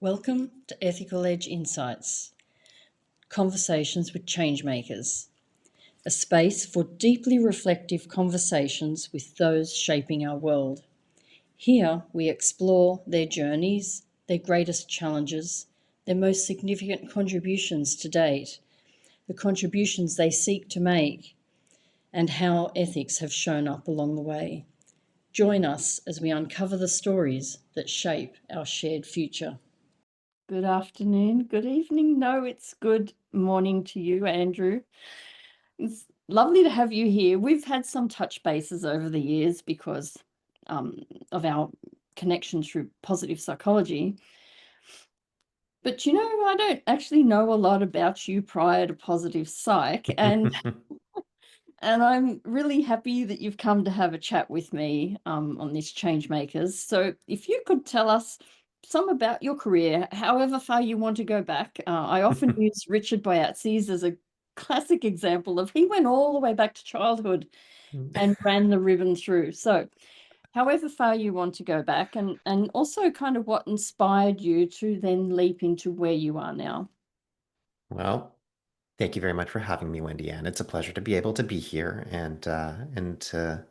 Welcome to Ethical Edge Insights, Conversations with ChangeMakers, a space for deeply reflective conversations with those shaping our world. Here we explore their journeys, their greatest challenges, their most significant contributions to date, the contributions they seek to make, and how ethics have shown up along the way. Join us as we uncover the stories that shape our shared future. Good afternoon, good evening. No, it's good morning to you, Andrew. It's lovely to have you here. We've had some touch bases over the years because of our connection through positive psychology. But I don't actually know a lot about you prior to positive psych, and I'm really happy that you've come to have a chat with me on this ChangeMakers. So if you could tell us some about your career, however far you want to go back. I often use Richard Boyatzis as a classic example of he went all the way back to childhood and ran the ribbon through. So however far you want to go back, and also kind of what inspired you to then leap into where you are now. Well, thank you very much for having me, Wendy-Ann. It's a pleasure to be able to be here and to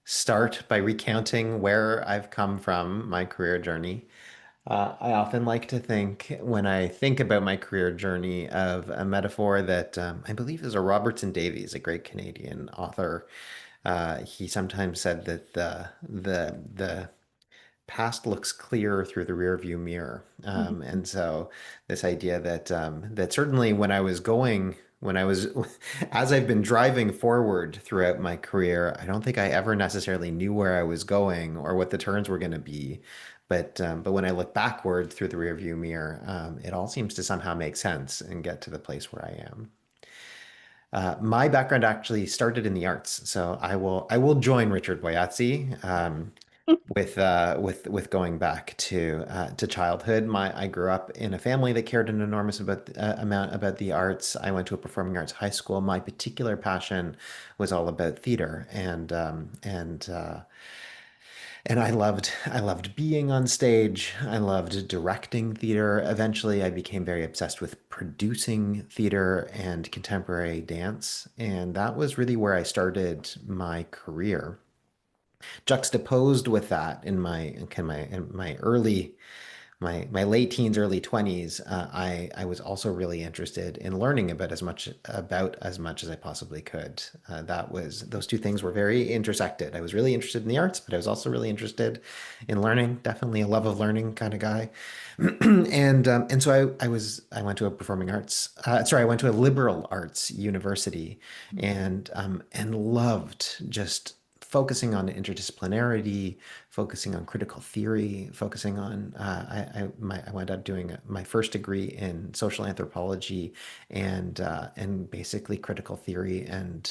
start by recounting where I've come from, my career journey. I often like to think, when I think about my career journey, of a metaphor that I believe is a Robertson Davies, a great Canadian author. He sometimes said that the past looks clearer through the rearview mirror. And so this idea that certainly as I've been driving forward throughout my career, I don't think I ever necessarily knew where I was going or what the turns were going to be. But when I look backward through the rearview mirror, it all seems to somehow make sense and get to the place where I am. My background actually started in the arts, so I will join Richard Boyatzi with going back to childhood. I grew up in a family that cared an enormous amount about the arts. I went to a performing arts high school. My particular passion was all about theater, and I loved being on stage. I loved directing theater. Eventually, I became very obsessed with producing theater and contemporary dance, and that was really where I started my career. Juxtaposed with that, in my late teens, early 20s, I was also really interested in learning about as much as I possibly could. Those two things were very intersected. I was really interested in the arts, but I was also really interested in learning. Definitely a love of learning kind of guy. And so I went to a I went to a liberal arts university, and loved just focusing on interdisciplinarity, focusing on critical theory, focusing on I wound up doing my first degree in social anthropology and basically critical theory and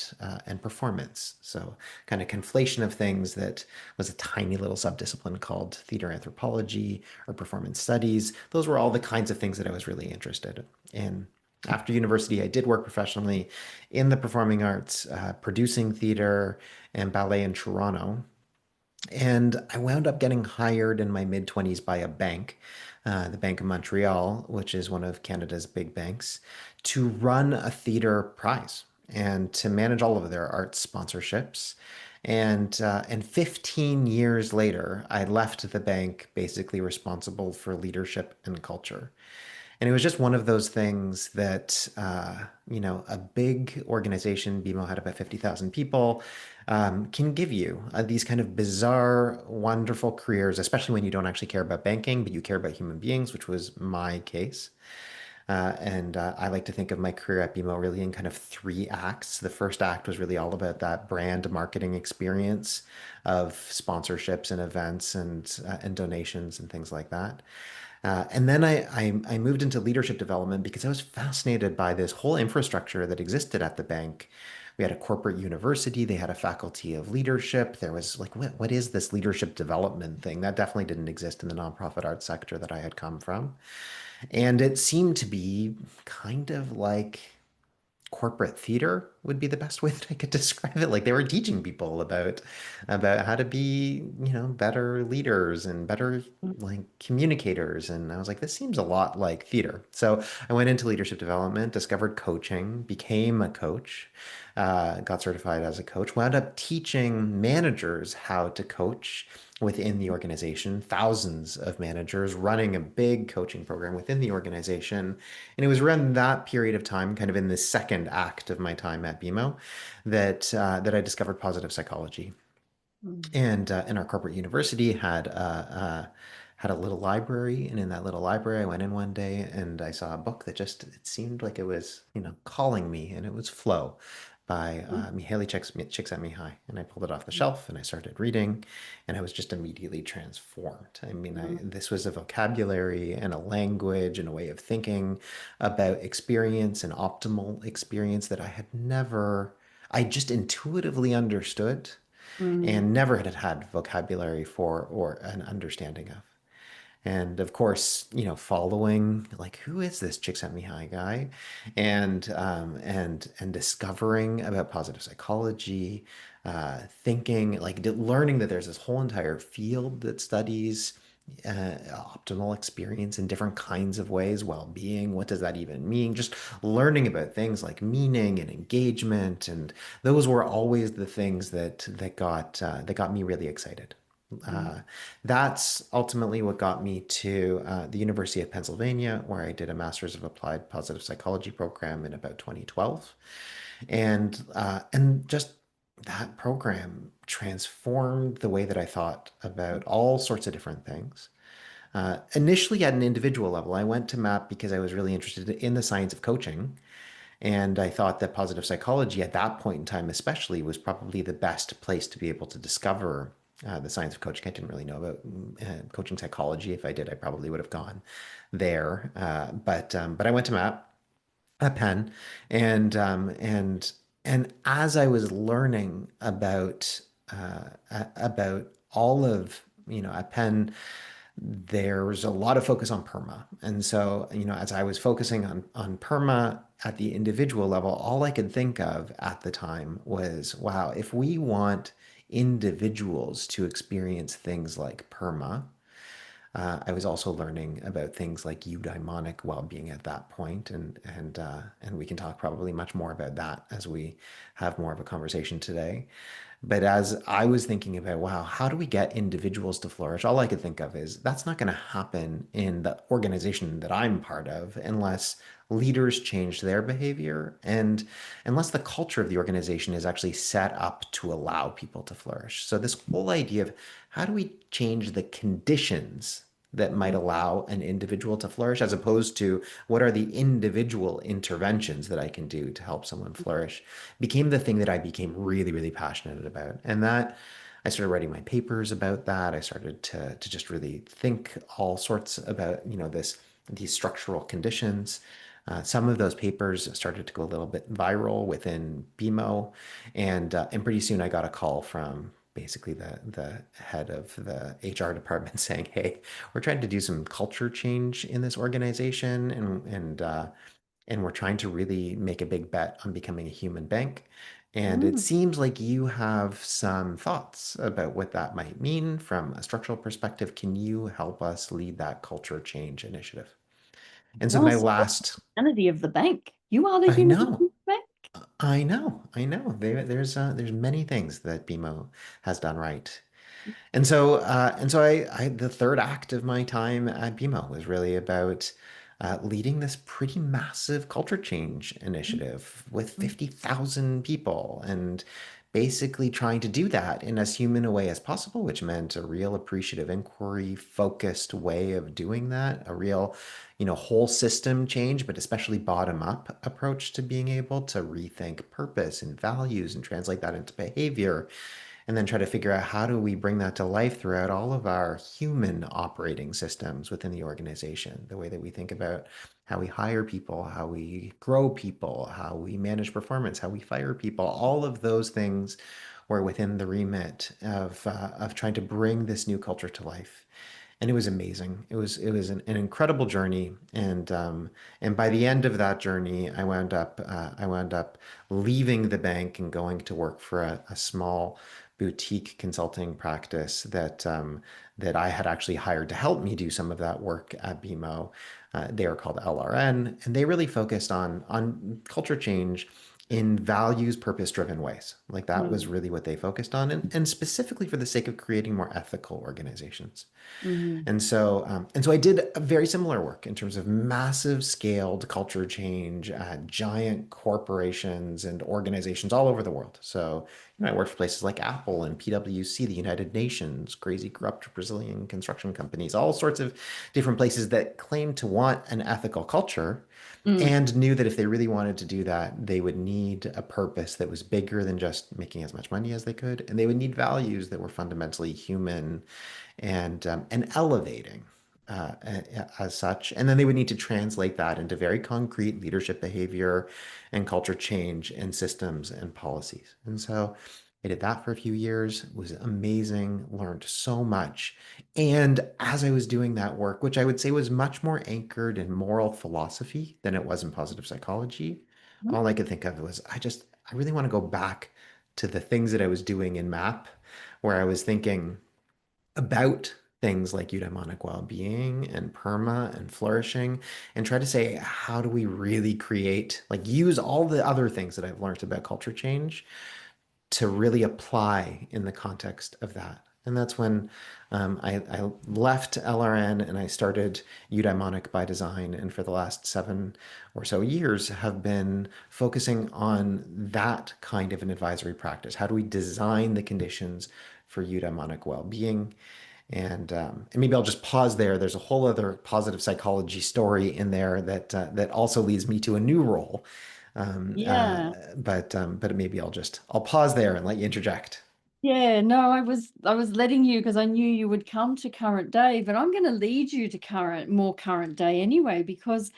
performance. So kind of conflation of things that was a tiny little subdiscipline called theater anthropology or performance studies. Those were all the kinds of things that I was really interested in. After university, I did work professionally in the performing arts, producing theater and ballet in Toronto. And I wound up getting hired in my mid 20s by a bank, the Bank of Montreal, which is one of Canada's big banks, to run a theater prize and to manage all of their arts sponsorships. And 15 years later, I left the bank basically responsible for leadership and culture. And it was just one of those things that, a big organization, BMO had about 50,000 people, can give you these kind of bizarre, wonderful careers, especially when you don't actually care about banking, but you care about human beings, which was my case. And I like to think of my career at BMO really in kind of three acts. The first act was really all about that brand marketing experience of sponsorships and events and donations and things like that. And then I moved into leadership development because I was fascinated by this whole infrastructure that existed at the bank. We had a corporate university, they had a faculty of leadership. There was like, what is this leadership development thing? That definitely didn't exist in the nonprofit arts sector that I had come from. And it seemed to be kind of like corporate theater, would be the best way that I could describe it. Like they were teaching people about how to be, better leaders and better like communicators. And I was like, this seems a lot like theater. So I went into leadership development, discovered coaching, became a coach, got certified as a coach, wound up teaching managers how to coach within the organization, thousands of managers running a big coaching program within the organization. And it was around that period of time, kind of in the second act of my time at BMO, that I discovered positive psychology. Mm. And our corporate university had a little library, and in that little library, I went in one day and I saw a book that just it seemed like it was calling me, and it was Flow by Mihaly Csikszentmihalyi, and I pulled it off the shelf and I started reading, and I was just immediately transformed. I mean, this was a vocabulary and a language and a way of thinking about experience and optimal experience that I just intuitively understood Mm. and never had had vocabulary for or an understanding of. And of course, following like who is this Csikszentmihalyi guy, and discovering about positive psychology, thinking like learning that there's this whole entire field that studies optimal experience in different kinds of ways, well-being, what does that even mean? Just learning about things like meaning and engagement, and those were always the things that got me really excited. Mm. Uh, that's ultimately what got me to the University of Pennsylvania, where I did a Master's of Applied Positive Psychology program in about 2012, and just that program transformed the way that I thought about all sorts of different things. Initially, at an individual level, I went to MAP because I was really interested in the science of coaching. And I thought that positive psychology at that point in time, especially, was probably the best place to be able to discover the science of coaching. I didn't really know about coaching psychology. If I did, I probably would have gone there. But I went to MAP at Penn, and as I was learning about all of at Penn, there's a lot of focus on PERMA. And so, as I was focusing on PERMA at the individual level, all I could think of at the time was, wow, if we want individuals to experience things like PERMA, I was also learning about things like eudaimonic well-being at that point, and we can talk probably much more about that as we have more of a conversation today. But as I was thinking about, wow, how do we get individuals to flourish? All I could think of is that's not going to happen in the organization that I'm part of unless leaders change their behavior and unless the culture of the organization is actually set up to allow people to flourish. So, this whole idea of how do we change the conditions that might allow an individual to flourish, as opposed to what are the individual interventions that I can do to help someone flourish, became the thing that I became really, really passionate about. And that I started writing my papers about that. I started to just really think all sorts about, these structural conditions. Some of those papers started to go a little bit viral within BMO, and pretty soon I got a call from basically the head of the HR department saying, "Hey, we're trying to do some culture change in this organization, and we're trying to really make a big bet on becoming a human bank. And it Mm. seems like you have some thoughts about what that might mean from a structural perspective. Can you help us lead that culture change initiative?" And so Well, my so what's last, the humanity of the bank? You are the I humanity of know, the bank. there's many things that BMO has done right. And so the third act of my time at BMO was really about leading this pretty massive culture change initiative with 50,000 people and basically trying to do that in as human a way as possible, which meant a real appreciative inquiry, focused way of doing that, a real, whole system change, but especially bottom up approach to being able to rethink purpose and values and translate that into behavior, and then try to figure out how do we bring that to life throughout all of our human operating systems within the organization, the way that we think about how we hire people, how we grow people, how we manage performance, how we fire people. All of those things were within the remit of trying to bring this new culture to life. and it was amazing. It was an incredible journey, and by the end of that journey, I wound up leaving the bank and going to work for a small boutique consulting practice that I had actually hired to help me do some of that work at BMO. They are called LRN, and they really focused on culture change in values purpose driven ways. Like that was Mm. really what they focused on, and specifically for the sake of creating more ethical organizations. Mm. And so I did a very similar work in terms of massive scaled culture change at giant corporations and organizations all over the world. So, I worked for places like Apple and PwC, the United Nations, crazy corrupt Brazilian construction companies, all sorts of different places that claim to want an ethical culture Mm. and knew that if they really wanted to do that, they would need a purpose that was bigger than just making as much money as they could, and they would need values that were fundamentally human and elevating as such. And then they would need to translate that into very concrete leadership behavior and culture change and systems and policies. And so I did that for a few years. It was amazing, learned so much. And as I was doing that work, which I would say was much more anchored in moral philosophy than it was in positive psychology, all I could think of was I really want to go back to the things that I was doing in MAP, where I was thinking about things like eudaimonic well-being and perma and flourishing, and try to say, how do we really create, like, use all the other things that I've learned about culture change to really apply in the context of that. And that's when I left LRN and I started Eudaimonic by Design. And for the last 7 or so years, have been focusing on that kind of an advisory practice. How do we design the conditions for eudaimonic well-being? And maybe I'll just pause there. There's a whole other positive psychology story in there that also leads me to a new role. Um, uh, Yeah. but maybe I'll pause there and let you interject. Yeah, no, I was letting you because I knew you would come to current day, but I'm going to lead you to more current day anyway, because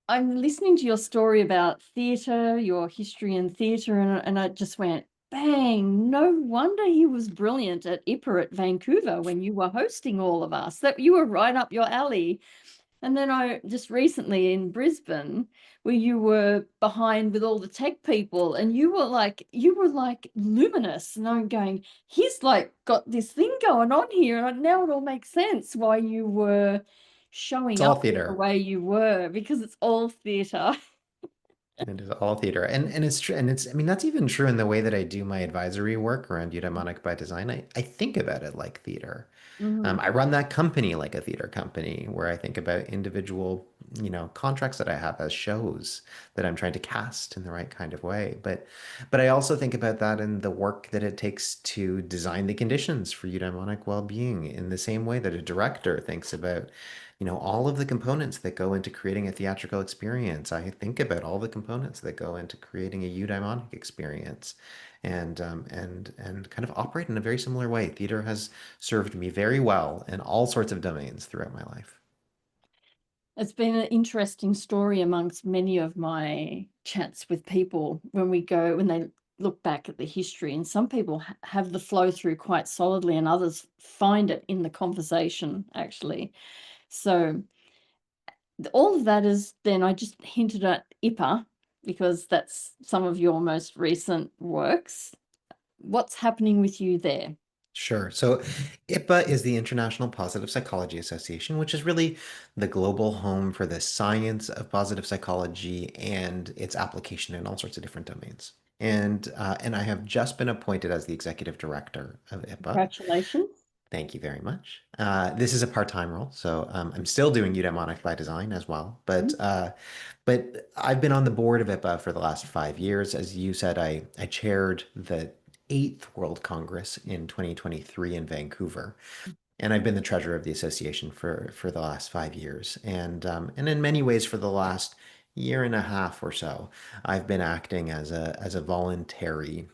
I'm listening to your story about theatre, your history in theatre, and I just went, bang, no wonder he was brilliant at IPA at Vancouver when you were hosting all of us. That you were right up your alley. And then I just recently in Brisbane, where you were behind with all the tech people, and you were like luminous. And I'm going, he's like got this thing going on here. And now it all makes sense why you were It's showing all up the theater. way you were, because it's all theatre. It is all theater. And it's true. And it's, I mean, that's even true in the way that I do my advisory work around Eudaimonic by Design. I think about it like theater. Mm. I run that company like a theater company where I think about individual, contracts that I have as shows that I'm trying to cast in the right kind of way. But I also think about that in the work that it takes to design the conditions for eudaimonic well-being in the same way that a director thinks about, all of the components that go into creating a theatrical experience. I think about all the components that go into creating a eudaimonic experience and kind of operate in a very similar way. Theater has served me very well in all sorts of domains throughout my life. It's been an interesting story amongst many of my chats with people when they look back at the history. And some people have the flow through quite solidly, and others find it in the conversation, actually. So all of that is then I just hinted at IPA because that's some of your most recent works. What's happening with you there? Sure. So IPA is the International Positive Psychology Association, which is really the global home for the science of positive psychology and its application in all sorts of different domains. And I have just been appointed as the executive director of IPA. Congratulations. Thank you very much. This is a part-time role, so I'm still doing Eudaimonic by Design as well. But I've been on the board of IPA for the last 5 years. As you said, I chaired the eighth World Congress in 2023 in Vancouver, and I've been the treasurer of the association for the last 5 years. And in many ways, for the last year and a half or so, I've been acting as a voluntary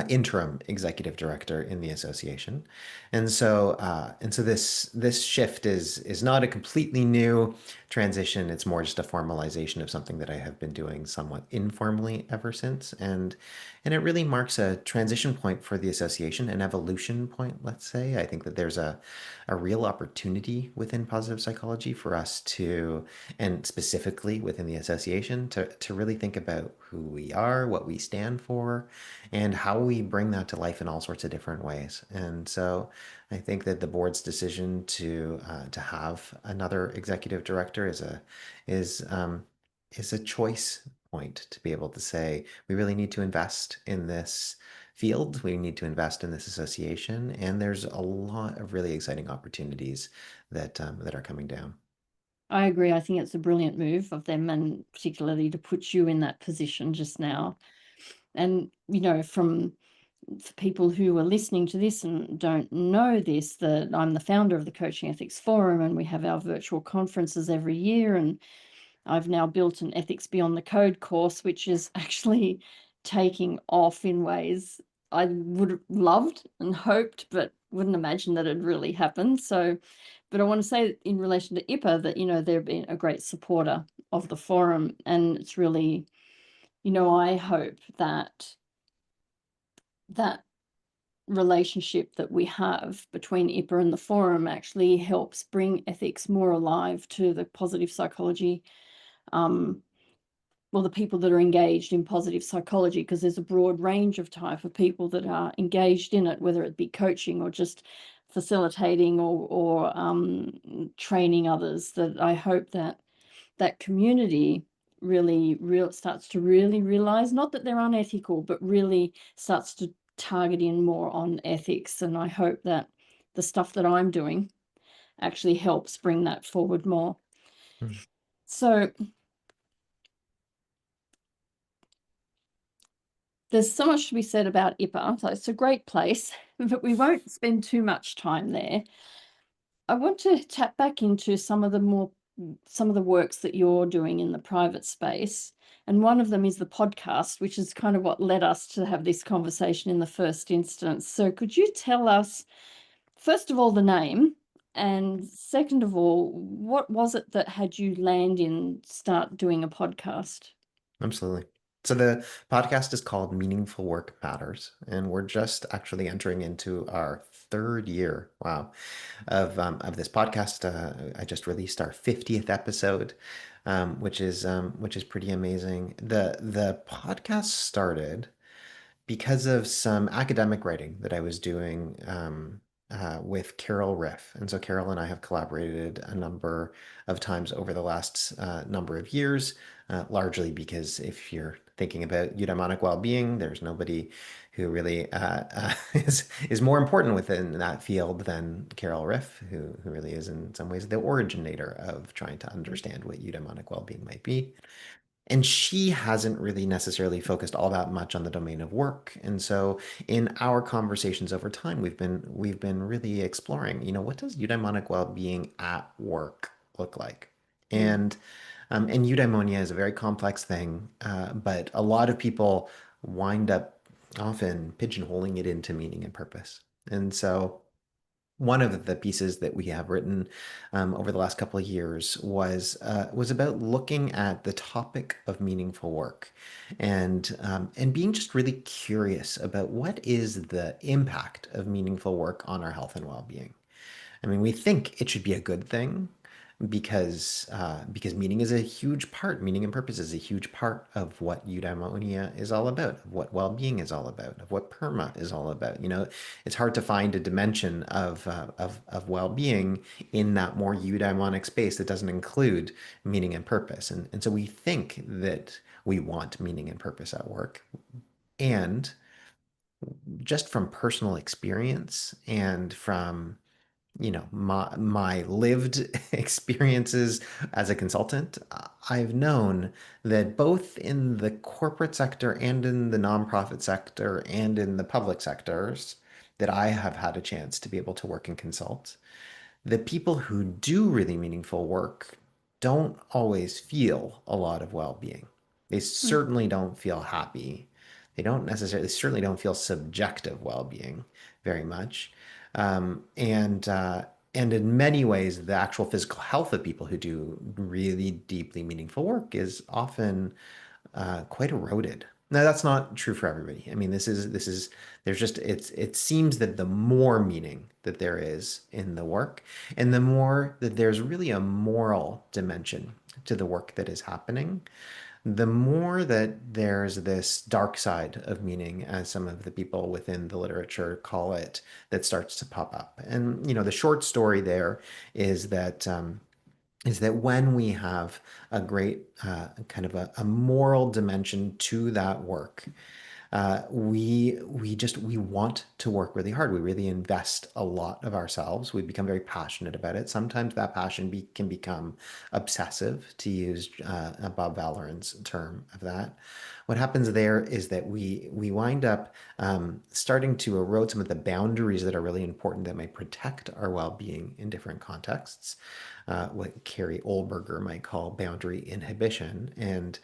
interim executive director in the association, and so this shift is not a completely new transition. It's more just a formalization of something that I have been doing somewhat informally ever since, and it really marks a transition point for the association, an evolution point, let's say. I think that there's a real opportunity within positive psychology for us to, and specifically within the association, to really think about who we are, what we stand for, and how we bring that to life in all sorts of different ways. And so I think that the board's decision to have another executive director is is a choice point to be able to say we really need to invest in this field. We need to invest in this association, and there's a lot of really exciting opportunities that are coming down. I agree. I think it's a brilliant move of them, and particularly to put you in that position just now. And, for people who are listening to this and don't know this, that I'm the founder of the Coaching Ethics Forum, and we have our virtual conferences every year. And I've now built an Ethics Beyond the Code course, which is actually taking off in ways I would have loved and hoped, but wouldn't imagine that it'd really happen. So, but I want to say in relation to IPA that, they've been a great supporter of the forum. And it's really, I hope that that relationship that we have between IPA and the forum actually helps bring ethics more alive to the positive psychology, um, well, the people that are engaged in positive psychology, because there's a broad range of type of people that are engaged in it, whether it be coaching or just facilitating or training others. That I hope that that community really starts to really realize, not that they're unethical, but really starts to target in more on ethics. And I hope that the stuff that I'm doing actually helps bring that forward more. Mm. So there's so much to be said about IPA. So it's a great place, but we won't spend too much time there. I want to tap back into some of the works that you're doing in the private space. And one of them is the podcast, which is kind of what led us to have this conversation in the first instance. So could you tell us, first of all, the name, and second of all, what was it that had you land in start doing a podcast? Absolutely. So the podcast is called Meaningful Work Matters, and we're just actually entering into our third year, wow, of this podcast. I just released our 50th episode, which is pretty amazing. The podcast started because of some academic writing that I was doing with Carol Riff. And so Carol and I have collaborated a number of times over the last number of years, largely because if you're thinking about eudaimonic well-being, there's nobody who really is more important within that field than Carol Riff, who really is in some ways the originator of trying to understand what eudaimonic well-being might be. And she hasn't really necessarily focused all that much on the domain of work. And so in our conversations over time, we've been really exploring, what does eudaimonic well-being at work look like? Mm. And eudaimonia is a very complex thing, but a lot of people wind up often pigeonholing it into meaning and purpose. And so one of the pieces that we have written over the last couple of years was about looking at the topic of meaningful work, and being just really curious about what is the impact of meaningful work on our health and well-being. I mean, we think it should be a good thing because meaning is a huge part. Meaning and purpose is a huge part of what eudaimonia is all about, of what well-being is all about, of what perma is all about. It's hard to find a dimension of well-being in that more eudaimonic space that doesn't include meaning and purpose. And so we think that we want meaning and purpose at work. And just from personal experience and from my lived experiences as a consultant, I've known that both in the corporate sector and in the nonprofit sector and in the public sectors that I have had a chance to be able to work and consult, the people who do really meaningful work don't always feel a lot of well-being. They Mm. certainly don't feel happy. they certainly don't feel subjective well-being very much. And in many ways, the actual physical health of people who do really deeply meaningful work is often quite eroded. Now, that's not true for everybody. I mean, there's just, it seems that the more meaning that there is in the work, and the more that there's really a moral dimension to the work that is happening, the more that there's this dark side of meaning, as some of the people within the literature call it, that starts to pop up. And, the short story there is that when we have a great kind of a moral dimension to that work, we want to work really hard. We really invest a lot of ourselves. We become very passionate about it. Sometimes that passion can become obsessive, to use Bob Valloran's term of that. What happens there is that we wind up starting to erode some of the boundaries that are really important, that might protect our well-being in different contexts. What Carrie Olberger might call boundary inhibition, and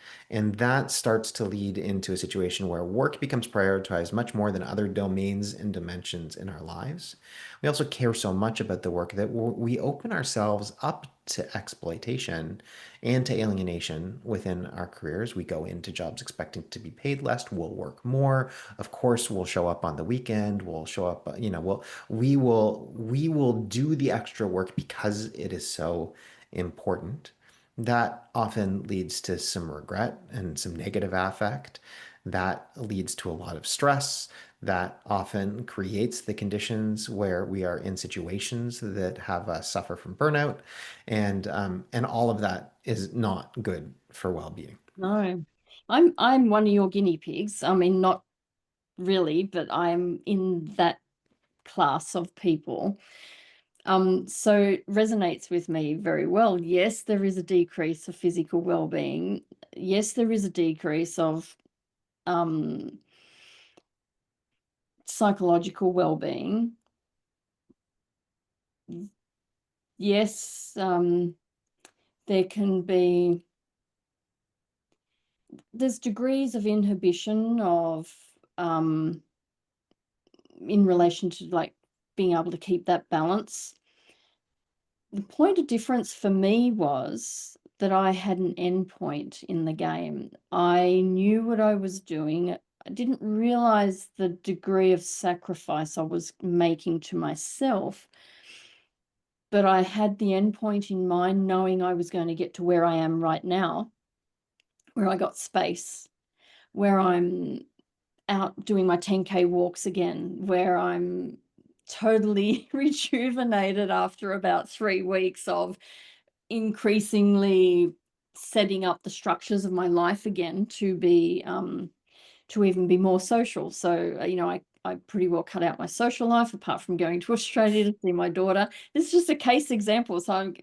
that starts to lead into a situation where work becomes prioritized much more than other domains and dimensions in our lives. We also care so much about the work that we open ourselves up to exploitation and to alienation within our careers. We go into jobs expecting to be paid less. We'll work more. Of course, we'll show up on the weekend. We'll show up, we will do the extra work because it is so important. That often leads to some regret and some negative affect. That leads to a lot of stress. That often creates the conditions where we are in situations that have us suffer from burnout, and all of that is not good for well-being. No, I'm one of your guinea pigs. I mean, not really, but I'm in that class of people. So resonates with me very well. Yes, there is a decrease of physical well-being. Yes, there is a decrease of psychological well-being. Yes, there's degrees of inhibition of in relation to like being able to keep that balance. The point of difference for me was that I had an end point in the game. I knew what I was doing. I didn't realize the degree of sacrifice I was making to myself, but I had the end point in mind, knowing I was going to get to where I am right now, where I got space, where I'm out doing my 10K walks again, where I'm totally rejuvenated after about 3 weeks of increasingly setting up the structures of my life again to be to even be more social. So I pretty well cut out my social life, apart from going to Australia to see my daughter. This is just a case example. So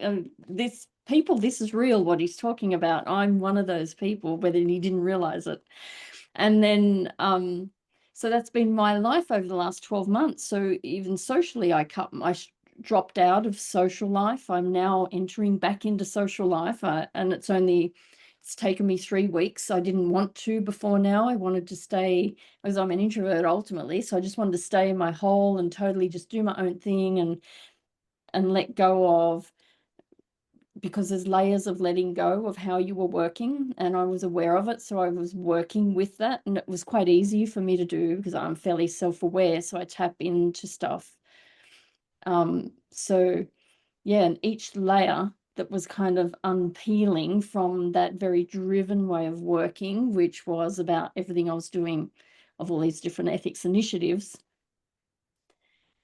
this is real, what he's talking about. I'm one of those people, whether he didn't realize it. And then so that's been my life over the last 12 months. So even socially, I dropped out of social life. I'm now entering back into social life, and it's taken me 3 weeks. I didn't want to before now. I wanted to stay, as I'm an introvert ultimately, so I just wanted to stay in my hole and totally just do my own thing and let go of, because there's layers of letting go of how you were working, and I was aware of it. So I was working with that, and it was quite easy for me to do because I'm fairly self-aware. So I tap into stuff. So yeah, and each layer that was kind of unpeeling from that very driven way of working, which was about everything I was doing of all these different ethics initiatives,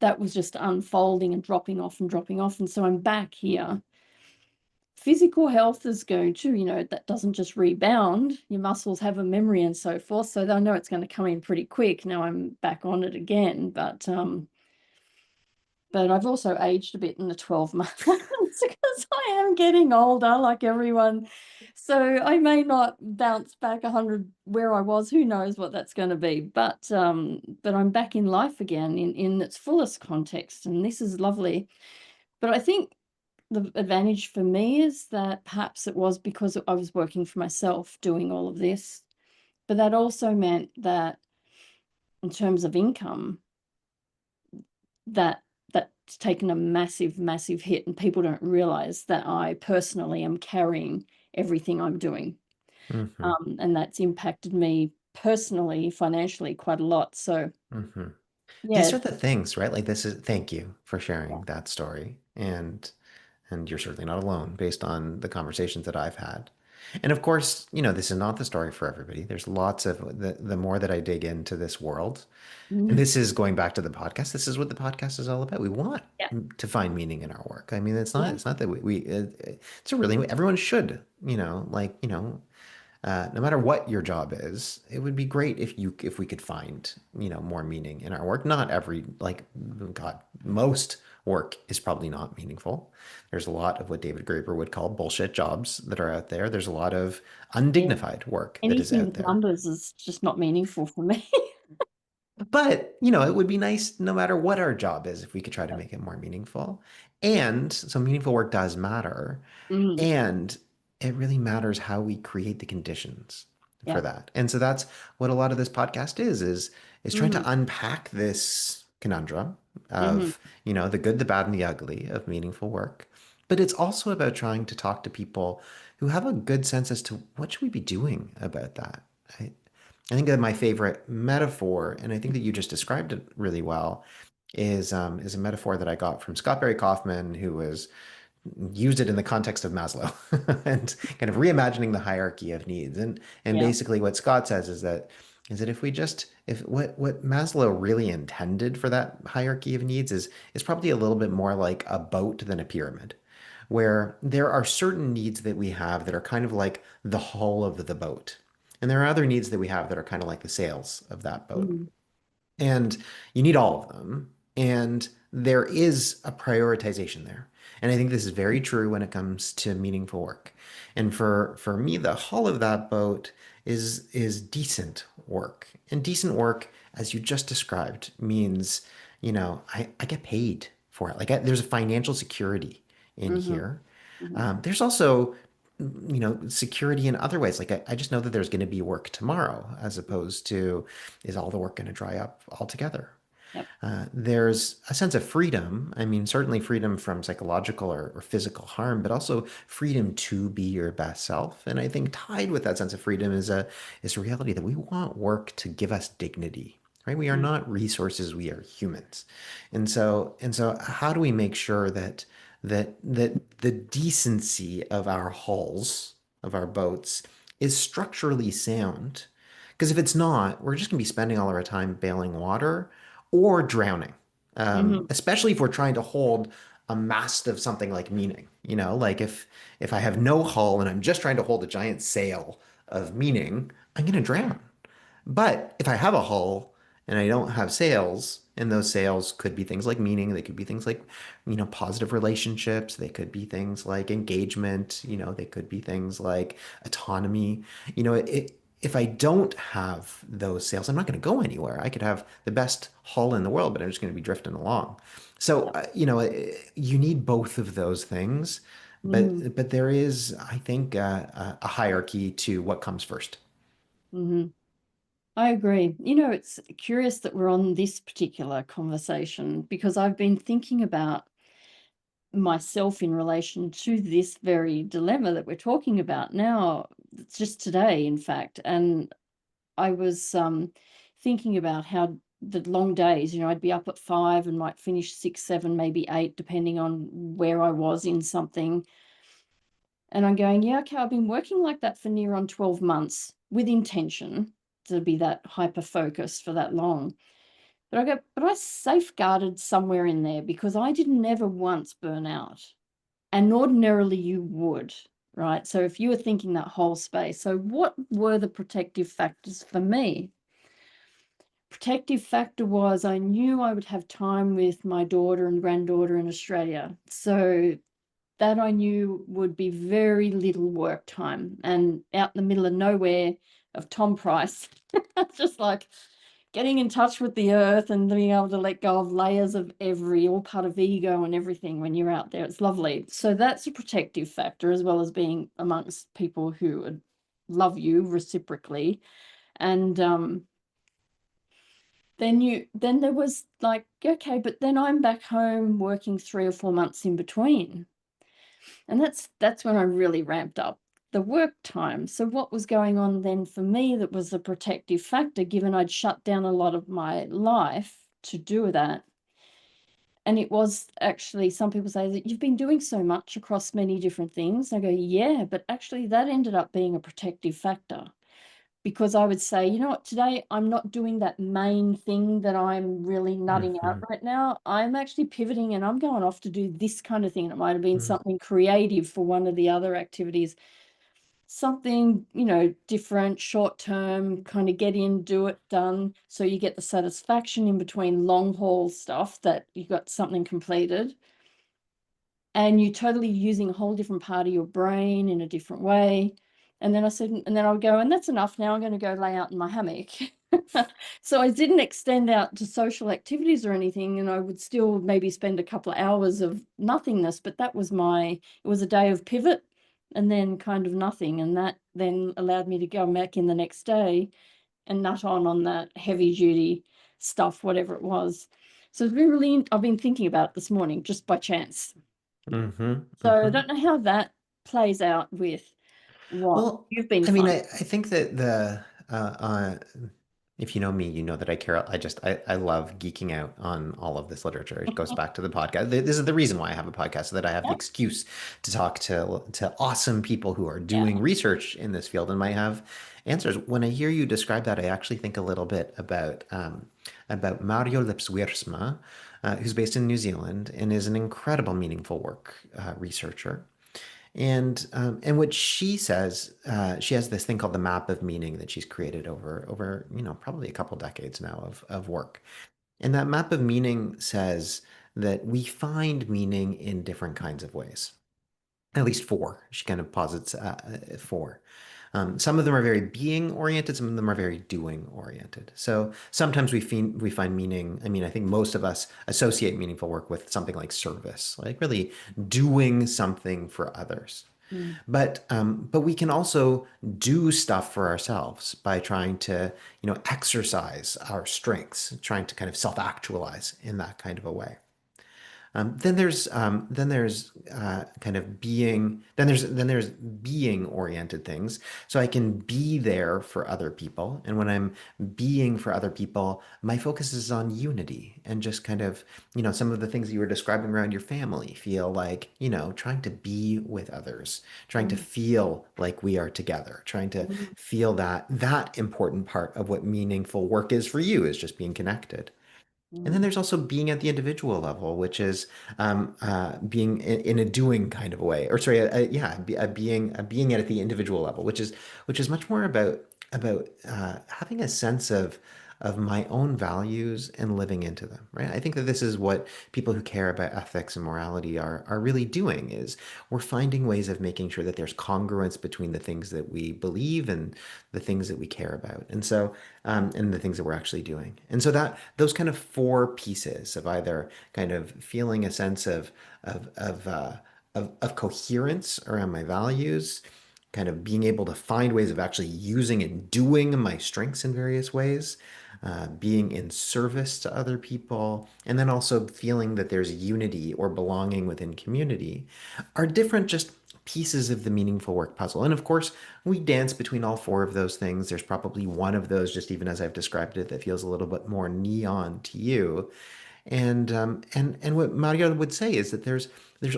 that was just unfolding and dropping off and dropping off. And so I'm back here. Physical health is going to, that doesn't just rebound. Your muscles have a memory and so forth. So they'll know it's going to come in pretty quick. Now I'm back on it again. But I've also aged a bit in the 12 months because I am getting older like everyone. So I may not bounce back 100 where I was. Who knows what that's going to be. But I'm back in life again in its fullest context. And this is lovely. But I think the advantage for me is that perhaps it was because I was working for myself doing all of this. But that also meant that in terms of income, that's taken a massive hit, and people don't realize that I personally am carrying everything I'm doing. Hmm. And that's impacted me personally, financially, quite a lot. So Hmm. These yeah. are the things, right? Like this is, thank you for Yeah. sharing that story. And you're certainly not alone based on the conversations that I've had. And of course, this is not the story for everybody. There's lots of the more that I dig into this world, and Mm. this is going back to the podcast. This is what the podcast is all about. We want Yeah. to find meaning in our work. I mean, Yeah. it's not that it's a really, everyone should, no matter what your job is, it would be great if we could find, more meaning in our work. Not every, like, God, most work is probably not meaningful. There's a lot of what David Graeber would call bullshit jobs that are out there. There's a lot of Yeah. undignified work that is Anything out with there. numbers is just not meaningful for me. But, it would be nice no matter what our job is if we could try to make it more meaningful. And so meaningful work does matter. Mm. And it really matters how we create the conditions for Yeah. that. And so that's what a lot of this podcast is trying Mm. to unpack this conundrum Mm-hmm. of, the good, the bad, and the ugly of meaningful work. But it's also about trying to talk to people who have a good sense as to what should we be doing about that. I think that my favorite metaphor, and I think that you just described it really well, is a metaphor that I got from Scott Barry Kaufman, who was used it in the context of Maslow and kind of reimagining the hierarchy of needs. And Yeah. basically what Scott says is that if what Maslow really intended for that hierarchy of needs is probably a little bit more like a boat than a pyramid, where there are certain needs that we have that are kind of like the hull of the boat. And there are other needs that we have that are kind of like the sails of that boat. Mm. And you need all of them. And there is a prioritization there. And I think this is very true when it comes to meaningful work. And for me, the hull of that boat is decent work. And decent work, as you just described, means, I get paid for it. Like there's a financial security in Mm-hmm. here. Mm-hmm. There's also security in other ways. Like I just know that there's going to be work tomorrow, as opposed to is all the work going to dry up altogether? Yep. There's a sense of freedom. I mean, certainly freedom from psychological or physical harm, but also freedom to be your best self. And I think tied with that sense of freedom is a reality that we want work to give us dignity. Right? We are Mm. not resources, we are humans. And so how do we make sure that the decency of our hulls, of our boats, is structurally sound? Because if it's not, we're just going to be spending all of our time bailing water or drowning, Mm-hmm. especially if we're trying to hold a mast of something like meaning. Like if I have no hull and I'm just trying to hold a giant sail of meaning, I'm going to drown. But if I have a hull and I don't have sails, and those sails could be things like meaning, they could be things like, positive relationships, they could be things like engagement, they could be things like autonomy. If I don't have those sails, I'm not going to go anywhere. I could have the best hull in the world, but I'm just going to be drifting along. So, Yep. you need both of those things, Mm-hmm. but there is, I think, a hierarchy to what comes first. Mm-hmm. I agree. It's curious that we're on this particular conversation because I've been thinking about myself in relation to this very dilemma that we're talking about now. It's just today, in fact. And I was thinking about how the long days, I'd be up at 5 and might finish 6, 7, maybe 8, depending on where I was in something. And I'm going, yeah, okay, I've been working like that for near on 12 months with intention to be that hyper focused for that long. But I go, but I safeguarded somewhere in there because I didn't ever once burn out. And ordinarily you would, right? So if you were thinking that whole space, so what were the protective factors for me? Protective factor was I knew I would have time with my daughter and granddaughter in Australia. So that I knew would be very little work time and out in the middle of nowhere of Tom Price, just like getting in touch with the earth and being able to let go of layers of all part of ego and everything when you're out there. It's lovely. So that's a protective factor, as well as being amongst people who love you reciprocally. And then there was like, okay, but then I'm back home working 3 or 4 months in between. And that's when I really ramped up the work time. So what was going on then for me that was a protective factor, given I'd shut down a lot of my life to do that? And it was actually, some people say that you've been doing so much across many different things. I go, yeah, but actually that ended up being a protective factor, because I would say, you know what, today I'm not doing that main thing that I'm really nutting out Hmm. right now. I'm actually pivoting and I'm going off to do this kind of thing. And it might have been Hmm. something creative for one of the other activities, something, different, short term, kind of get in, do it, done. So you get the satisfaction in between long haul stuff that you got something completed, and you're totally using a whole different part of your brain in a different way. And then I said, and then I would go, and that's enough. Now I'm going to go lay out in my hammock. So I didn't extend out to social activities or anything, and I would still maybe spend a couple of hours of nothingness, but it was a day of pivot and then kind of nothing. And that then allowed me to go back in the next day and nut on that heavy duty stuff, whatever it was. So it's been really, I've been thinking about it this morning just by chance. Hmm. So I Hmm. don't know how that plays out with what Well, you've been I mean, I finding. think that uh, uh, if you know me, you know that I care. I love geeking out on all of this literature. It goes back to the podcast. This is the reason why I have a podcast, so that I have the Yeah, excuse to talk to awesome people who are yeah. doing research in this field and might have answers. When I hear you describe that, I actually think a little bit about Mario Lipswiersma, who's based in New Zealand and is an incredible meaningful work researcher. And what she says, she has this thing called the map of meaning that she's created over probably a couple decades now of work. And that map of meaning says that we find meaning in different kinds of ways. At least four. She kind of posits four. Some of them are very being oriented, some of them are very doing oriented. So sometimes we find meaning. I mean, I think most of us associate meaningful work with something like service, like really doing something for others. Mm, But we can also do stuff for ourselves by trying to, exercise our strengths, trying to kind of self-actualize in that kind of a way. Then there's kind of being. Then there's being oriented things. So I can be there for other people, and when I'm being for other people, my focus is on unity and just kind of some of the things that you were describing around your family feel like trying to be with others, trying to mm, feel like we are together, trying to mm, feel that important part of what meaningful work is for you is just being connected. And then mm, there's also being at the individual level, which is being in a doing kind of a way, or sorry, yeah, a being at the individual level, which is much more about having a sense of my own values and living into them, right? I think that this is what people who care about ethics and morality are really doing is we're finding ways of making sure that there's congruence between the things that we believe and the things that we care about. And the things that we're actually doing. And so that those kind of four pieces of either kind of feeling a sense of of uh, of coherence around my values, kind of being able to find ways of actually using and doing my strengths in various ways, being in service to other people, and then also feeling that there's unity or belonging within community are different just pieces of the meaningful work puzzle. And of course, we dance between all four of those things. There's probably one of those, just even as I've described it, that feels a little bit more neon to you. And what Mario would say is that there's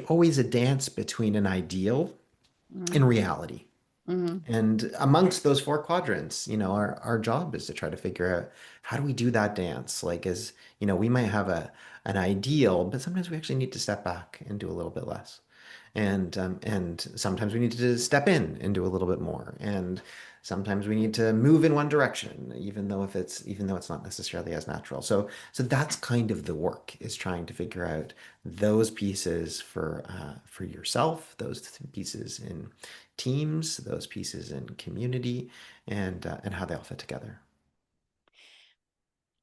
always a dance between an ideal and mm, reality. mm, And amongst those four quadrants, our job is to try to figure out how do we do that dance? Like, we might have an ideal, but sometimes we actually need to step back and do a little bit less. And sometimes we need to step in and do a little bit more. And sometimes we need to move in one direction, even though it's not necessarily as natural. So that's kind of the work is trying to figure out those pieces for yourself, those pieces in teams, those pieces in community, and how they all fit together.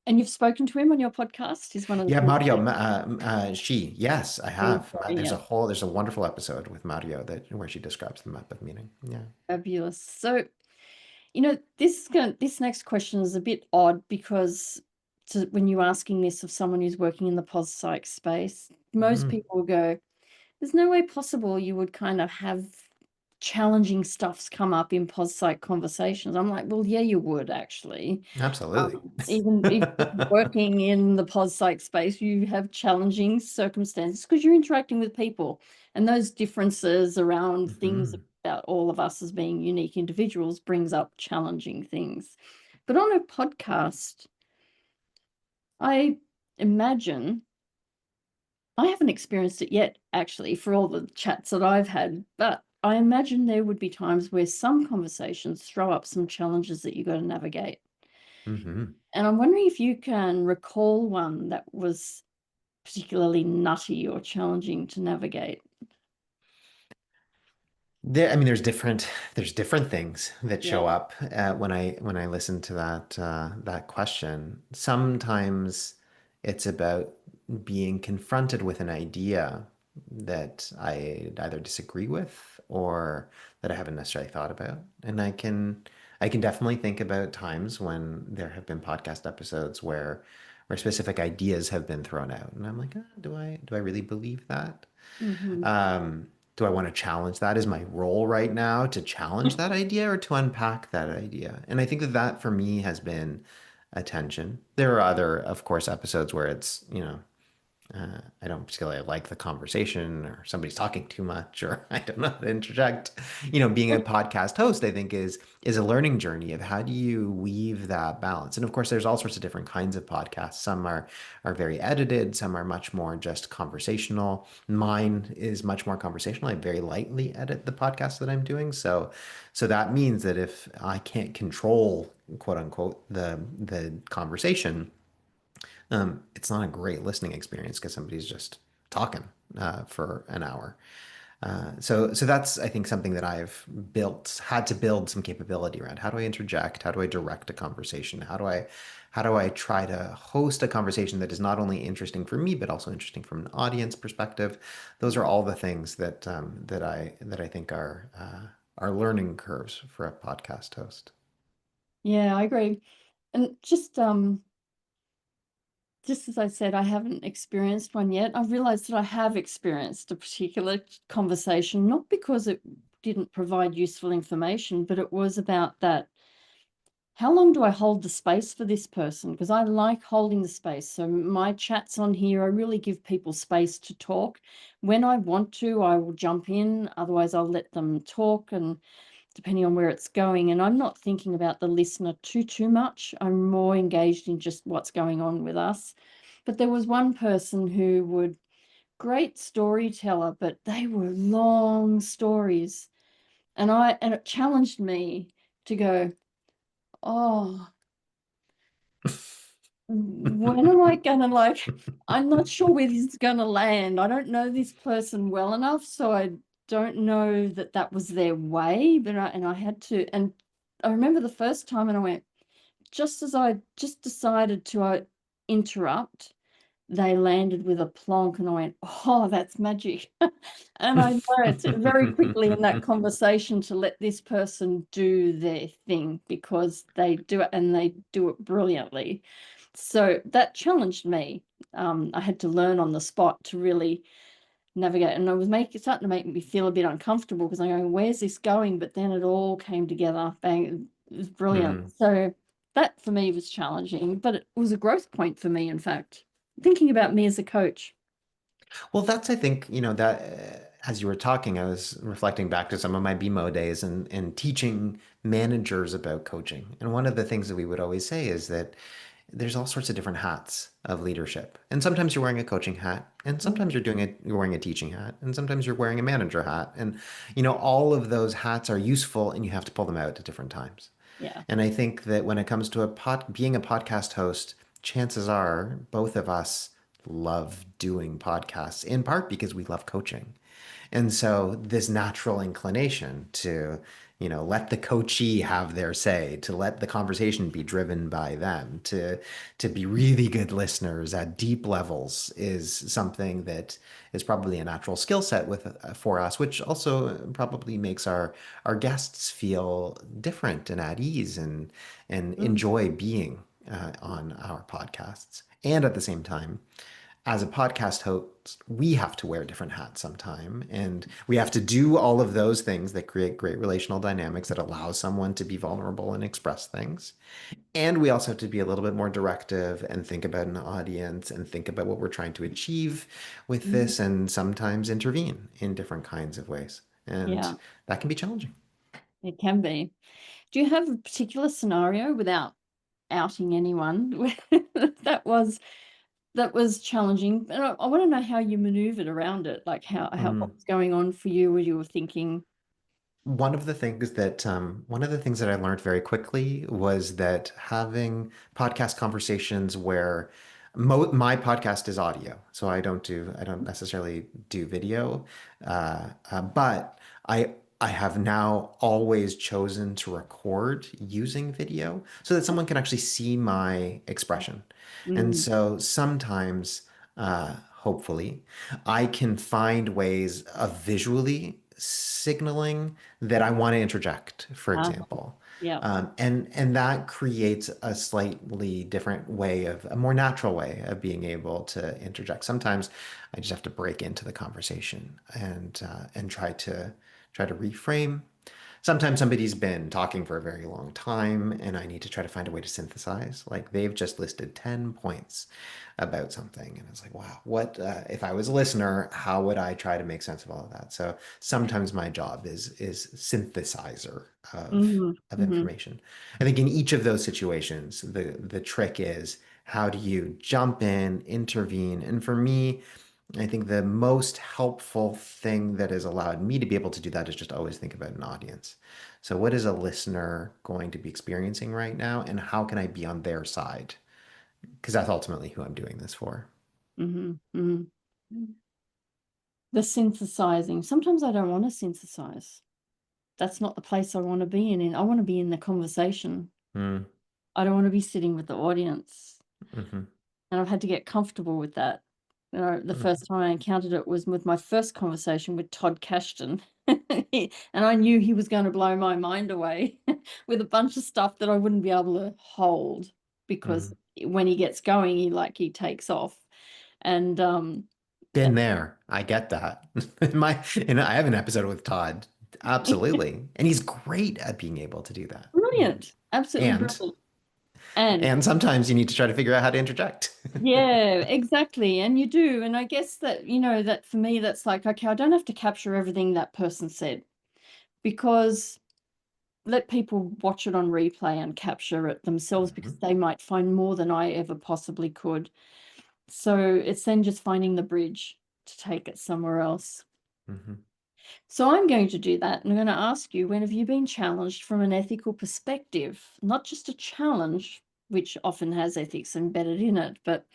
And you've spoken to him on your podcast? He's one of the Yeah, people Mario, that yes, I he's have. sorry, yeah, There's a wonderful episode with Mario that where she describes the map of meaning. Yeah. fabulous. So, this next question is a bit odd because when you're asking this of someone who's working in the pos psych space, most Mhm. people will go, there's no way possible you would kind of have challenging stuffs come up in pos psych conversations. I'm like, well, yeah, you would actually. Absolutely. Even if working in the pos psych space, you have challenging circumstances because you're interacting with people, and those differences around things Mhm. about all of us as being unique individuals brings up challenging things. But on a podcast, I imagine, I haven't experienced it yet, actually, for all the chats that I've had, but I imagine there would be times where some conversations throw up some challenges that you got to navigate. Mhm. And I'm wondering if you can recall one that was particularly nutty or challenging to navigate. I mean, there's different things that show Yeah. up when I listen to that question. Sometimes it's about being confronted with an idea that I either disagree with or that I haven't necessarily thought about. And I can definitely think about times when there have been podcast episodes where specific ideas have been thrown out, and I'm like, do I really believe that? Hmm. Um, do I want to challenge that? Is my role right now to challenge that idea or to unpack that idea? And I think that for me has been a tension. There are other, of course, episodes where I don't particularly like the conversation or somebody's talking too much or I don't know how to interject. Being a podcast host, I think is a learning journey of how do you weave that balance. And of course, there's all sorts of different kinds of podcasts. Some are very edited, some are much more just conversational. Mine is much more conversational. I very lightly edit the podcast that I'm doing. So that means that if I can't control, quote unquote, the conversation, it's not a great listening experience because somebody's just talking for an hour. So that's, I think, something that I've had to build some capability around. How do I interject? How do I direct a conversation? How do I try to host a conversation that is not only interesting for me but also interesting from an audience perspective? Those are all the things that I think are learning curves for a podcast host. Yeah, I agree. And just as I said, I haven't experienced one yet. I've realized that I have experienced a particular conversation, not because it didn't provide useful information, but it was about that. How long do I hold the space for this person? Because I like holding the space. So my chats on here, I really give people space to talk. When I want to, I will jump in. Otherwise, I'll let them talk, and depending on where it's going. And I'm not thinking about the listener too much. I'm more engaged in just what's going on with us. But there was one person who would, great storyteller, but they were long stories. And it challenged me to go, oh, when am I gonna, like, I'm not sure where this is gonna land. I don't know this person well enough, so I don't know that that was their way, but I had to. And I remember the first time and I went, just as I just decided to interrupt, they landed with a plonk and I went, oh, that's magic. And I learned very quickly in that conversation to let this person do their thing because they do it and they do it brilliantly. So that challenged me. I had to learn on the spot to really navigate, and starting to make me feel a bit uncomfortable because I'm going, where's this going? But then it all came together. Bang, it was brilliant. Hmm. So that for me was challenging, but it was a growth point for me, in fact, thinking about me as a coach. Well, that's, I think, that as you were talking, I was reflecting back to some of my BMO days and teaching managers about coaching. And one of the things that we would always say is that there's all sorts of different hats of leadership. And sometimes you're wearing a coaching hat, and sometimes Mhm. you're wearing a teaching hat, and sometimes you're wearing a manager hat. And all of those hats are useful and you have to pull them out at different times. Yeah. And I think that when it comes to being a podcast host, chances are both of us love doing podcasts in part because we love coaching. And so this natural inclination to, let the coachee have their say, to let the conversation be driven by them, to be really good listeners at deep levels is something that is probably a natural skill set for us, which also probably makes our guests feel different and at ease and Mm. enjoy being on our podcasts. And at the same time, as a podcast host, we have to wear different hats sometime. And we have to do all of those things that create great relational dynamics that allow someone to be vulnerable and express things. And we also have to be a little bit more directive and think about an audience and think about what we're trying to achieve with Mhm. this and sometimes intervene in different kinds of ways. And Yeah, that can be challenging. it can be. Do you have a particular scenario, without outing anyone, that was that was challenging? And I want to know how you maneuvered around it, like how what Mm. was going on for you when you were thinking. One of the things that I learned very quickly was that having podcast conversations where my podcast is audio, so I don't necessarily do video, but I have now always chosen to record using video so that someone can actually see my expression. And Mm, so sometimes, hopefully, I can find ways of visually signaling that I want to interject, for uh, example. yeah. And that creates a slightly different way a more natural way of being able to interject. Sometimes I just have to break into the conversation and try to reframe. Sometimes somebody's been talking for a very long time, and I need to try to find a way to synthesize. Like they've just listed 10 points about something, and it's like, wow, what if I was a listener? How would I try to make sense of all of that? So sometimes my job is synthesizer Mhm, of mhm, information. I think in each of those situations, the trick is how do you jump in, intervene, and for me. I think the most helpful thing that has allowed me to be able to do that is just always think about an audience. So, what is a listener going to be experiencing right now, and how can I be on their side? Because that's ultimately who I'm doing this for. mhm, mhm. The synthesizing. Sometimes I don't want to synthesize. That's not the place I want to be in. I want to be in the conversation. Mm, I don't want to be sitting with the audience. hmm And I've had to get comfortable with that. The mm, first time I encountered it was with my first conversation with Todd Cashton. And I knew he was going to blow my mind away with a bunch of stuff that I wouldn't be able to hold, because mm. when he gets going, he takes off. And Been there. I get that. And I have an episode with Todd. Absolutely. And he's great at being able to do that. brilliant, absolutely And brilliant. And and sometimes you need to try to figure out how to interject. yeah, exactly. And you do. And I guess that, that for me, that's like, okay, I don't have to capture everything that person said, because let people watch it on replay and capture it themselves, because Mhm, they might find more than I ever possibly could. So it's then just finding the bridge to take it somewhere else. mhm. So I'm going to do that. And I'm going to ask you, when have you been challenged from an ethical perspective? Not just a challenge, which often has ethics embedded in it, but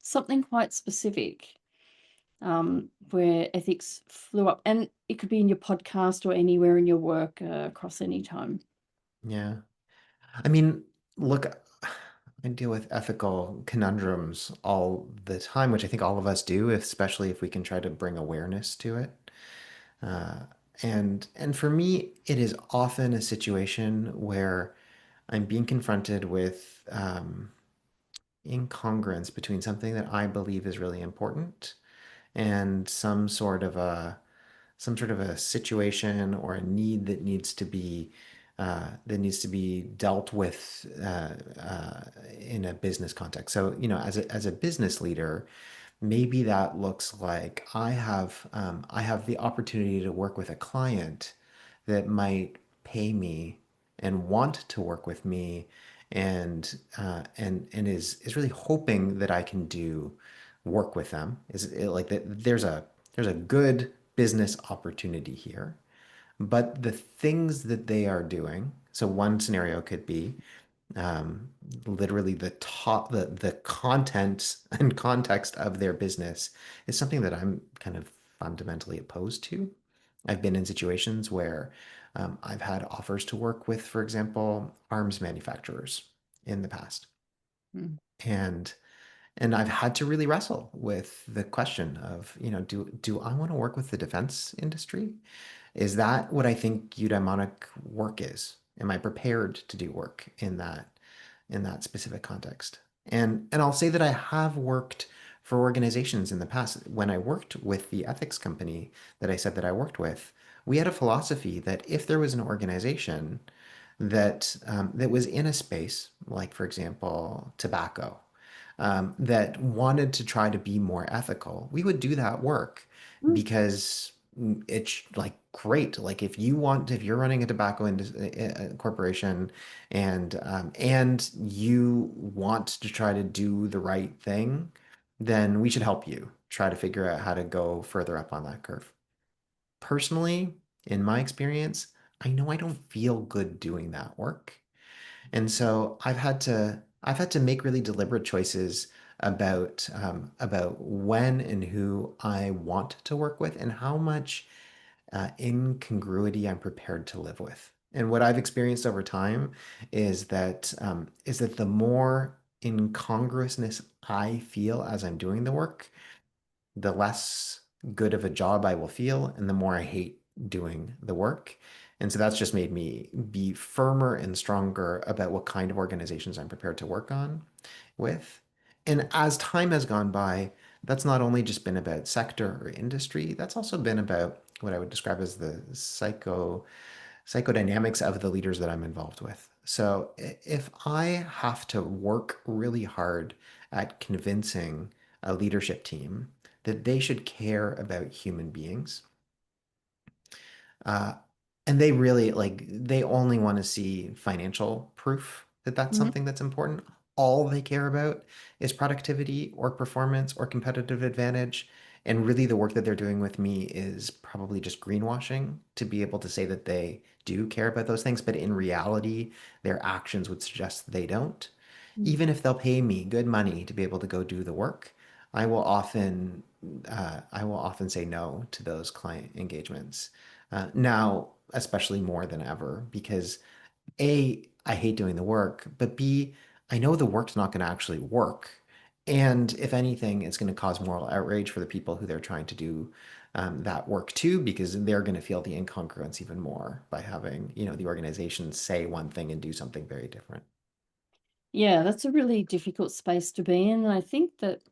something quite specific, where ethics flew up. And it could be in your podcast or anywhere in your work, across any time. Yeah. I mean, look, I deal with ethical conundrums all the time, which I think all of us do, especially if we can try to bring awareness to it. Uh, and for me, it is often a situation where I'm being confronted with incongruence between something that I believe is really important and some sort of a situation or a need that needs to be dealt with in a business context. So, you know, as a business leader, maybe that looks like I have the opportunity to work with a client that might pay me and want to work with me and is really hoping that I can do work with them. Is it like that? There's a good business opportunity here, but the things that they are doing. So one scenario could be um, literally the content and context of their business is something that I'm kind of fundamentally opposed to. I've been in situations where I've had offers to work with, for example, arms manufacturers in the past, Mm. and I've had to really wrestle with the question of, you know, do I want to work with the defense industry? Is that what I think eudaimonic work is? Am I prepared to do work in that in that specific context. And I'll say that I have worked for organizations in the past. When I worked with the ethics company that I said that I worked with, we had a philosophy that if there was an organization that was in a space, like for example, tobacco, that wanted to try to be more ethical, we would do that work Mm, because it's like great. Like if you're running a tobacco corporation and you want to try to do the right thing, then we should help you try to figure out how to go further up on that curve. Personally, in my experience, I know I don't feel good doing that work. And so I've had to make really deliberate choices about when and who I want to work with and how much incongruity I'm prepared to live with. And what I've experienced over time is that the more incongruousness I feel as I'm doing the work, the less good of a job I will feel, and the more I hate doing the work. And so that's just made me be firmer and stronger about what kind of organizations I'm prepared to work on with. And as time has gone by, that's not only just been about sector or industry, that's also been about what I would describe as the psychodynamics of the leaders that I'm involved with. So if I have to work really hard at convincing a leadership team that they should care about human beings, uh, and they really like they only want to see financial proof that that's mhm. something that's important. All they care about is productivity or performance or competitive advantage. And really, the work that they're doing with me is probably just greenwashing to be able to say that they do care about those things. But in reality, their actions would suggest they don't. Even if they'll pay me good money to be able to go do the work, I will often I will often say no to those client engagements now, especially more than ever, because A, I hate doing the work, but B, I know the work's not going to actually work. And if anything, it's going to cause moral outrage for the people who they're trying to do that work to, because they're going to feel the incongruence even more by having, the organization say one thing and do something very different. Yeah, that's a really difficult space to be in. And I think that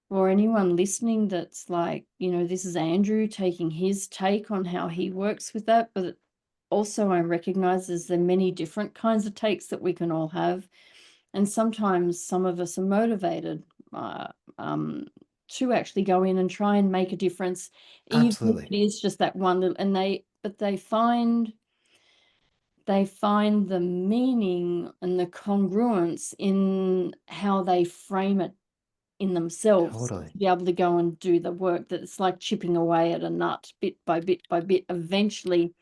for anyone listening that's like, this is Andrew taking his take on how he works with that, but also I recognize there's the many different kinds of takes that we can all have. And sometimes some of us are motivated uh, um, to actually go in and try and make a difference, even if Absolutely. it is just that one little, but they find the meaning and the congruence in how they frame it in themselves Totally. to be able to go and do the work, that it's like chipping away at a nut bit by bit by bit. Eventually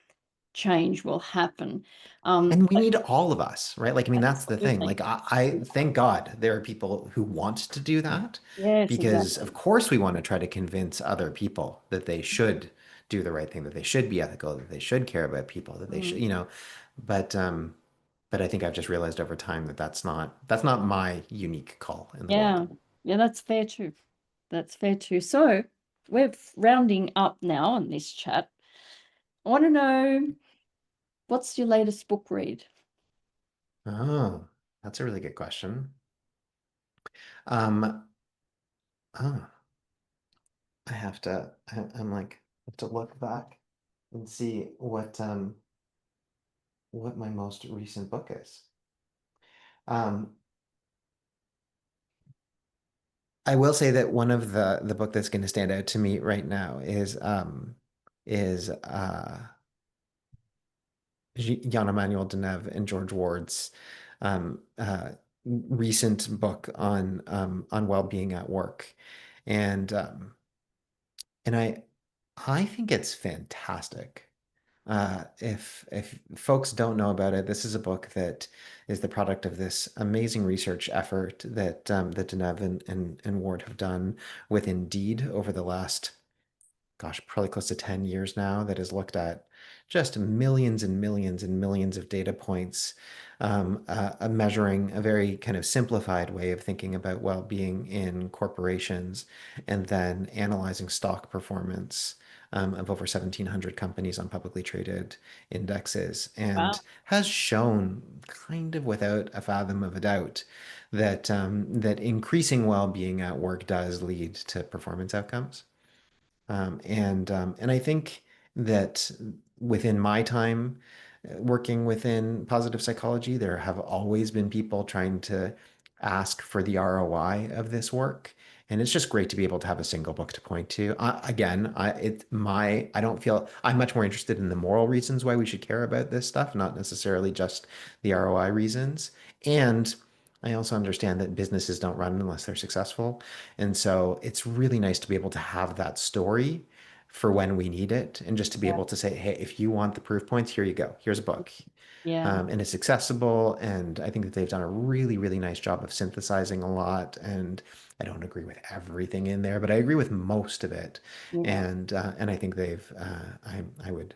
change will happen. And we But need all of us, right? Like, I mean, that's the thing. absolutely. Like, I thank God there are people who want to do that Yes, because, of exactly. course, we want to try to convince other people that they should do the right thing, that they should be ethical, that they should care about people, that they should, Mm. but, um, but I think I've just realized over time that that's not my unique call in the world. Yeah. Yeah, that's fair too. That's fair too. So we're rounding up now on this chat. I want to know, what's your latest book read? Oh, that's a really good question. Um, oh, I'm like, I have to look back and see what my most recent book is. Um, I will say that one of the book that's going to stand out to me right now is Jan Emmanuel Deneuve and George Ward's um, uh, recent book on well-being at work, and um, and I think it's fantastic. If folks don't know about it, this is a book that is the product of this amazing research effort that Deneuve and Ward have done with Indeed over the last, gosh, probably close to 10 years now, that has looked at just millions and millions and millions of data points, measuring a very kind of simplified way of thinking about well-being in corporations, and then analyzing stock performance of over 1,700 companies on publicly traded indexes, Wow. and has shown kind of without a fathom of a doubt that that increasing well-being at work does lead to performance outcomes. And I think that within my time working within positive psychology, there have always been people trying to ask for the ROI of this work. And it's just great to be able to have a single book to point to. Again, I don't feel I'm much more interested in the moral reasons why we should care about this stuff, not necessarily just the ROI reasons. And I also understand that businesses don't run unless they're successful. And so it's really nice to be able to have that story for when we need it, and just to be Yeah. able to say, hey, if you want the proof points, here you go. Here's a book. Yeah. And it's accessible. And I think that they've done a really, really nice job of synthesizing a lot. And I don't agree with everything in there, but I agree with most of it. Yeah. And I think they've, I would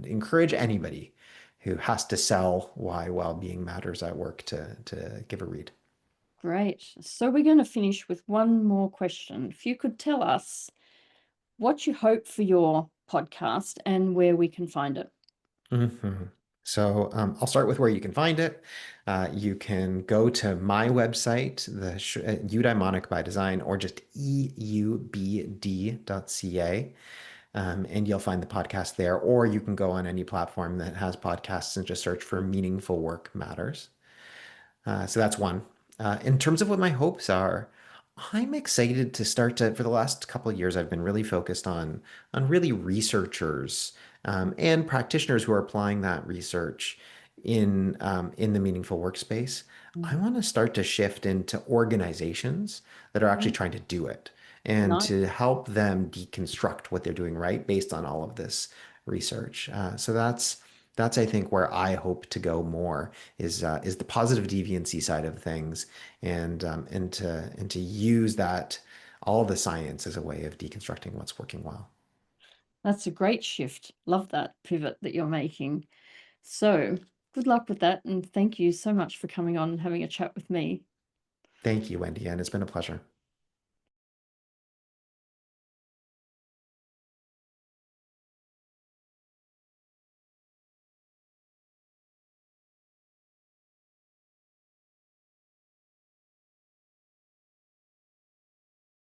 encourage anybody who has to sell why well-being matters at work to give a read. Great. So we're going to finish with one more question. If you could tell us what you hope for your podcast and where we can find it. Mhm. So I'll start with where you can find it. You can go to my website, Eudaimonic by Design, or just eubd.ca, and you'll find the podcast there. Or you can go on any platform that has podcasts and just search for Meaningful Work Matters. So that's one. In terms of what my hopes are, I'm excited to start to, for the last couple of years, I've been really focused on really researchers and practitioners who are applying that research in the meaningful workspace. I Mhm. want to start to shift into organizations that are actually Okay. trying to do it, and Nice. to help them deconstruct what they're doing right based on all of this research. So that's I think where I hope to go more is the positive deviancy side of things, and to use that all the science as a way of deconstructing what's working well. That's a great shift. Love that pivot that you're making. So good luck with that. And thank you so much for coming on and having a chat with me. Thank you, Wendy, and it's been a pleasure.